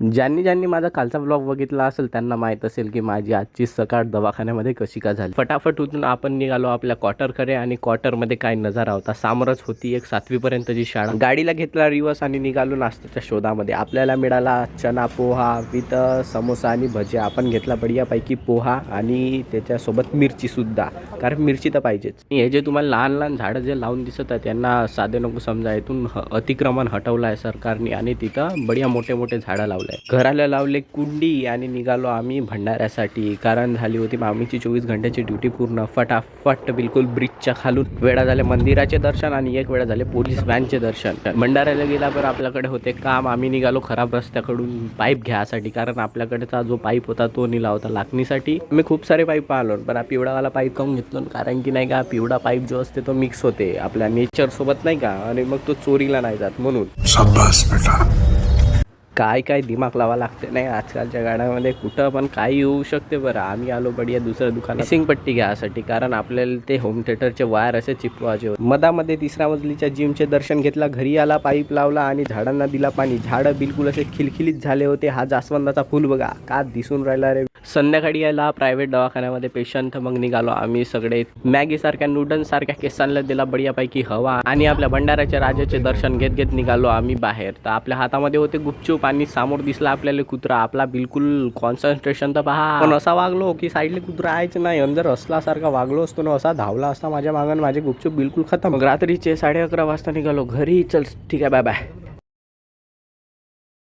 ज्यांनी ज्यांनी माझा कालचा ब्लॉग बघितला असेल त्यांना माहीत असेल की माझी आजची सकाळ दवाखान्यामध्ये कशी का झाली। फटाफट उठून आपण निघालो आपल्या क्वार्टरकडे आणि क्वार्टरमध्ये काय नजारा होता। सामरच होती एक 7वी पर्यंतची शाळा। गाडीला घेतला रिवर्स आणि निघालो नाश्त्याच्या शोधामध्ये। आपल्याला मिळाला चना पोहा विथ समोसा आणि भजी। आपण घेतला बढियापैकी पोहा आणि त्याच्यासोबत मिरची सुद्धा, कारण मिरची तर पाहिजेच। हे जे तुम्हाला लहान लहान झाडं जे लावून दिसत आहेत त्यांना साधे नको समजा, इथून अतिक्रमण हटवलं आहे सरकारने आणि तिथं बढिया मोठे मोठे झाडं लावले। घराला लावले कुंडी आणि निघालो आम्ही भंडाऱ्यासाठी, कारण झाली होती मामीची 24 घंट्याची ड्युटी पूर्ण। फटाफट बिलकुल ब्रिजच्या खालून वेळा झाले मंदिराचे दर्शन आणि एक वेळा झाले पोलीस व्हॅनचे दर्शन। भंडाऱ्याला गेला तर आपल्याकडे होते काम। आम्ही निघालो खराब रस्त्याकडून पाईप घ्यायसाठी, कारण आपल्याकडेचा जो पाईप होता तो निला होता लाकणीसाठी। मी खूप सारे पाईप पाहिलो पण पिवळावाला पाईप काऊन घेतलो, कारण की नाही का पिवळा पाईप जो असते तो मिक्स होते आपल्या नेचर सोबत नाही का, आणि मग तो चोरीला नाही जात म्हणून। शाबास बेटा। काय दिमाग लावा लागते नाही आजकालच्या गाड्यामध्ये, कुठं पण काही होऊ शकते। बरं आम्ही आलो बढिया दुसऱ्या दुकानात मिसिंग पट्टी घ्यायसाठी, कारण आपल्याला ते होम थिएटरचे वायर असे चिपवायचे होते। मधामध्ये 3ऱ्या मजलीच्या जिमचे दर्शन घेतला, घरी आला पाईप लावला आणि झाडांना दिला पाणी। झाडं बिलकुल असे खिलखिलीत झाले होते। हा जास्वंदाचा फुल बघा का दिसून राहिला रे। संध्याकाळी याला प्रायव्हेट दवाखान्यामध्ये पेशंट, मग निघालो आम्ही सगळे मॅगी सारख्या नूडल्स सारख्या केसांना दिला बढियापैकी हवा आणि आपल्या भंडाऱ्याच्या राजाचे दर्शन घेत घेत निघालो आम्ही बाहेर। तर आपल्या हातामध्ये होते गुपचूप आणि समोर दिसला आपल्याला कुत्रा। आपला बिलकुल कॉन्सन्ट्रेशन तर पहा, पण असा वागलो की साईडला कुत्रा यायचं नाही, अंदर असल्यासारखा वागलो असतो ना, असा धावला असता माझ्या मागण, माझे गुपचूप बिलकुल खतम। मग रात्रीचे 11:30 वाजता निघालो घरी। चल ठीक आहे बाय बाय।